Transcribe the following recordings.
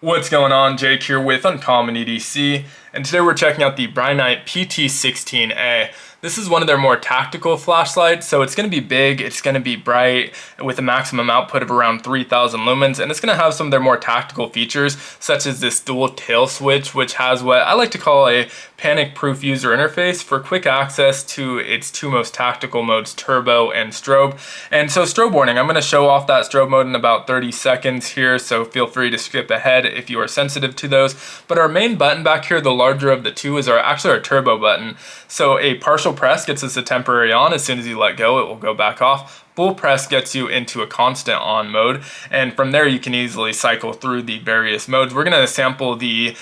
What's going on? Jake here with Uncommon EDC, and today we're checking out the Brinyte PT16A. This is one of their more tactical flashlights, so it's going to be big, it's going to be bright, with a maximum output of around 3000 lumens, and it's going to have some of their more tactical features, such as this dual tail switch, which has what I like to call a panic-proof user interface for quick access to its two most tactical modes, turbo and strobe. And so strobe warning, I'm going to show off that strobe mode in about 30 seconds here, so feel free to skip ahead if you are sensitive to those. But our main button back here, the larger of the two, is actually our turbo button. So a partial press gets us a temporary on. As soon as you let go, it will go back off. Full press gets you into a constant on mode, and from there you can easily cycle through the various modes. We're going to sample the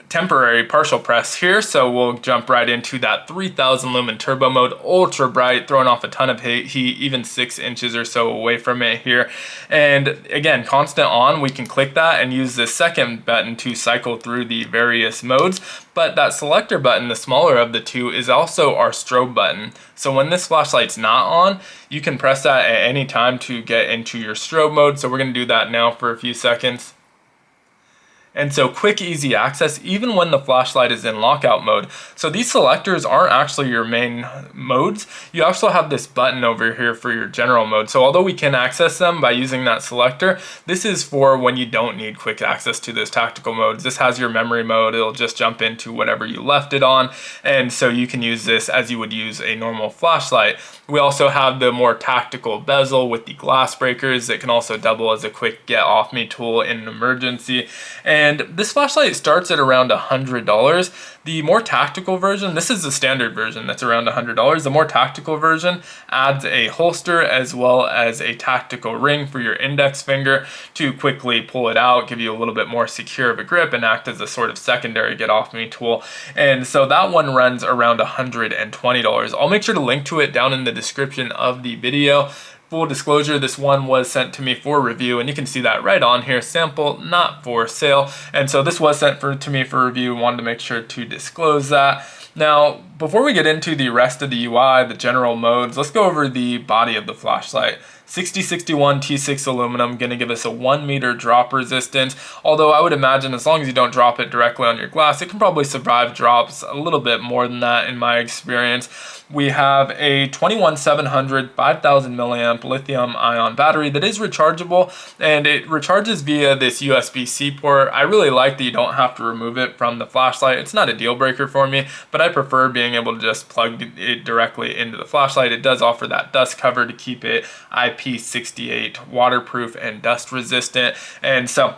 temporary partial press here, so we'll jump right into that 3000 lumen turbo mode, ultra bright, throwing off a ton of heat, even 6 inches or so away from it here. And again, constant on, we can click that and use this second button to cycle through the various modes. But that selector button, the smaller of the two, is also our strobe button. So when this flashlight's not on, you can press that at any time to get into your strobe mode. So we're going to do that now for a few seconds. And so quick, easy access, even when the flashlight is in lockout mode. So these selectors aren't actually your main modes. You also have this button over here for your general mode. So although we can access them by using that selector, this is for when you don't need quick access to those tactical modes. This has your memory mode. It'll just jump into whatever you left it on. And so you can use this as you would use a normal flashlight. We also have the more tactical bezel with the glass breakers. It can also double as a quick get off me tool in an emergency. And this flashlight starts at around $100. The more tactical version, this is the standard version that's around $100. The more tactical version adds a holster as well as a tactical ring for your index finger to quickly pull it out, give you a little bit more secure of a grip, and act as a sort of secondary get off me tool. And so that one runs around $120. I'll make sure to link to it down in the description of the video. Full disclosure, this one was sent to me for review, and you can see that right on here, sample, not for sale. And so this was sent to me for review, wanted to make sure to disclose that. Now, before we get into the rest of the UI, the general modes, let's go over the body of the flashlight. 6061 T6 aluminum, gonna give us a 1 meter drop resistance. Although I would imagine as long as you don't drop it directly on your glass, it can probably survive drops a little bit more than that in my experience. We have a 21700 5000 milliamp lithium ion battery that is rechargeable, and it recharges via this USB-C port. I really like that you don't have to remove it from the flashlight. It's not a deal breaker for me, but I prefer being able to just plug it directly into the flashlight. It does offer that dust cover to keep it IP68 waterproof and dust resistant, and so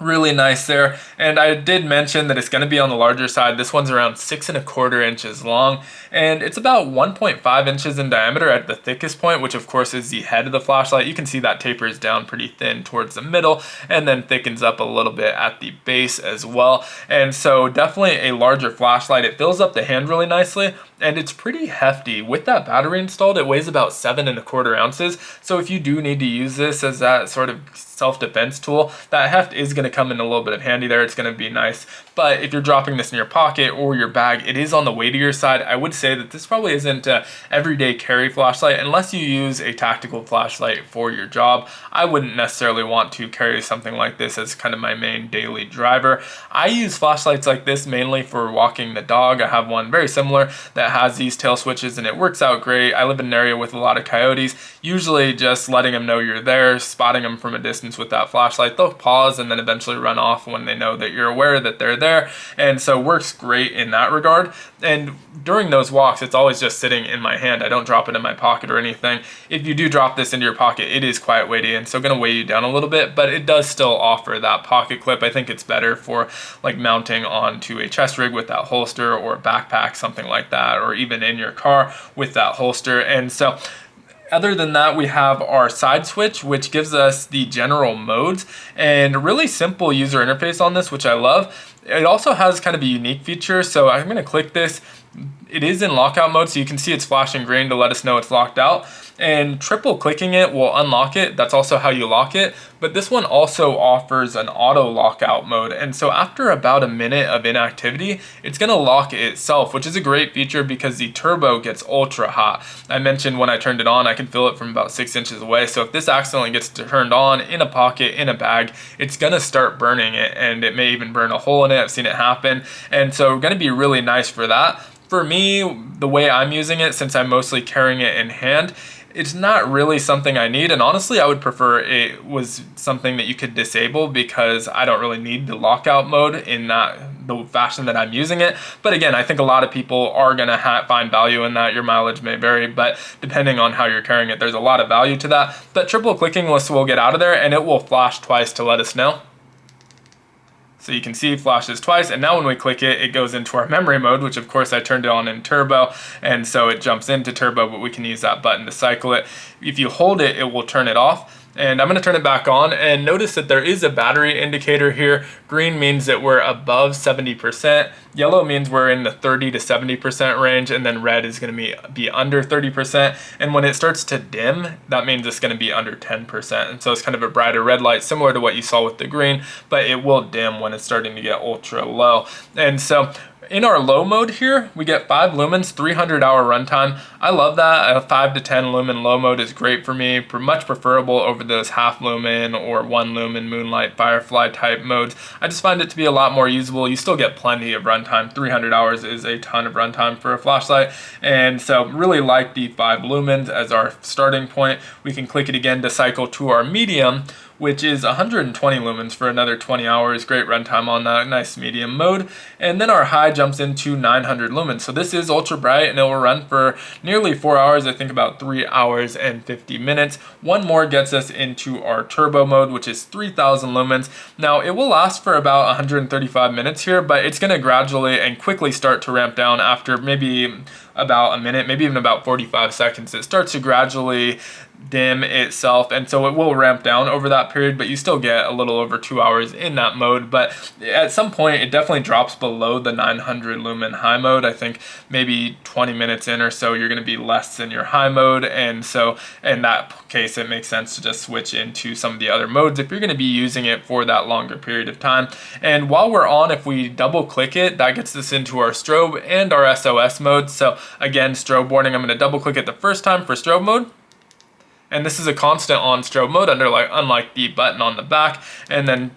really nice there. And I did mention that it's going to be on the larger side. This one's around 6¼ inches long, and it's about 1.5 inches in diameter at the thickest point, which of course is the head of the flashlight. You can see that tapers down pretty thin towards the middle and then thickens up a little bit at the base as well. And so definitely a larger flashlight. It fills up the hand really nicely, and it's pretty hefty. With that battery installed, it weighs about 7¼ ounces. So if you do need to use this as that sort of self-defense tool, that heft is going to come in a little bit of handy there. It's going to be nice. But if you're dropping this in your pocket or your bag, it is on the weightier side. I would say that this probably isn't an everyday carry flashlight unless you use a tactical flashlight for your job. I wouldn't necessarily want to carry something like this as kind of my main daily driver. I use flashlights like this mainly for walking the dog. I have one very similar that has these tail switches, and it works out great. I live in an area with a lot of coyotes. Usually just letting them know you're there, spotting them from a distance with that flashlight, they'll pause and then eventually run off when they know that you're aware that they're there. And so works great in that regard. And during those walks, it's always just sitting in my hand. I don't drop it in my pocket or anything. If you do drop this into your pocket, it is quite weighty and so going to weigh you down a little bit, but it does still offer that pocket clip. I think it's better for like mounting onto a chest rig with that holster, or a backpack, something like that, or even in your car with that holster. And so other than that, we have our side switch, which gives us the general modes, and a really simple user interface on this, which I love. It also has kind of a unique feature. So I'm going to click this. it is in lockout mode, so you can see it's flashing green to let us know it's locked out. And triple clicking it will unlock it. That's also how you lock it. But this one also offers an auto lockout mode. And so after about a minute of inactivity, it's gonna lock itself, which is a great feature because the turbo gets ultra hot. I mentioned when I turned it on, I can feel it from about 6 inches away. So if this accidentally gets turned on in a pocket, in a bag, it's gonna start burning it, and it may even burn a hole in it. I've seen it happen. And so gonna be really nice for that. For me, the way I'm using it, since I'm mostly carrying it in hand, it's not really something I need, and honestly I would prefer it was something that you could disable because I don't really need the lockout mode in the fashion that I'm using it. But again, I think a lot of people are gonna find value in that. Your mileage may vary, but depending on how you're carrying it, there's a lot of value to that. But triple clicking will get out of there, and it will flash twice to let us know. So you can see it flashes twice, and now when we click it, it goes into our memory mode, which of course I turned it on in turbo, and so it jumps into turbo, but we can use that button to cycle it. If you hold it, it will turn it off. And I'm going to turn it back on, and notice that there is a battery indicator here. Green means that we're above 70%. Yellow means we're in the 30 to 70% range, and then red is going to be under 30%. And when it starts to dim, that means it's going to be under 10%. And so it's kind of a brighter red light, similar to what you saw with the green, but it will dim when it's starting to get ultra low. And so in our low mode here, we get 5 lumens, 300-hour runtime. I love that. A 5 to 10 lumen low mode is great for me, much preferable over those half lumen or 1 lumen moonlight firefly type modes. I just find it to be a lot more usable. You still get plenty of runtime. 300 hours is a ton of runtime for a flashlight. And so really like the 5 lumens as our starting point. We can click it again to cycle to our medium, which is 120 lumens for another 20 hours. Great runtime on that, nice medium mode. And then our high jumps into 900 lumens. So this is ultra bright, and it will run for nearly 4 hours, I think about 3 hours and 50 minutes. One more gets us into our turbo mode, which is 3000 lumens. Now it will last for about 135 minutes here, but it's gonna gradually and quickly start to ramp down after maybe about a minute, maybe even about 45 seconds. It starts to gradually dim itself, and so it will ramp down over that period, but you still get a little over 2 hours in that mode. But at some point it definitely drops below the 900 lumen high mode. I think maybe 20 minutes in or so you're going to be less than your high mode, and so in that case it makes sense to just switch into some of the other modes if you're going to be using it for that longer period of time. And while we're on, if we double click it, that gets us into our strobe and our SOS mode. So again, strobe warning, I'm going to double click it the first time for strobe mode. And this is a constant on strobe mode, unlike the button on the back. And then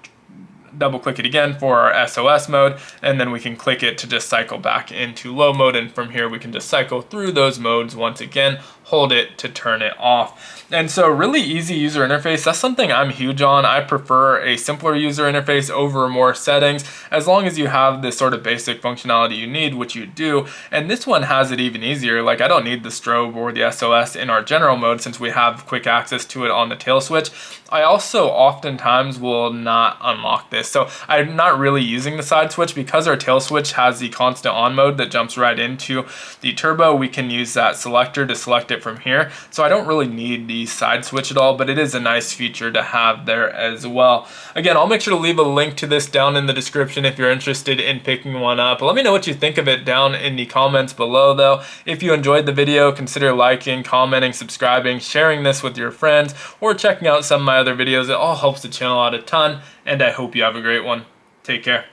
double click it again for our SOS mode, and then we can click it to just cycle back into low mode, and from here we can just cycle through those modes once again, hold it to turn it off. And so really easy user interface. That's something I'm huge on. I prefer a simpler user interface over more settings, as long as you have this sort of basic functionality you need, which you do. And this one has it even easier. Like, I don't need the strobe or the SOS in our general mode since we have quick access to it on the tail switch. I also oftentimes will not unlock this. So I'm not really using the side switch because our tail switch has the constant on mode that jumps right into the turbo. We can use that selector to select it from here. So I don't really need the side switch at all, but it is a nice feature to have there as well. Again, I'll make sure to leave a link to this down in the description if you're interested in picking one up. Let me know what you think of it down in the comments below though. If you enjoyed the video, consider liking, commenting, subscribing, sharing this with your friends, or checking out some of my other videos. It all helps the channel out a ton, and I hope you have a great one. Take care.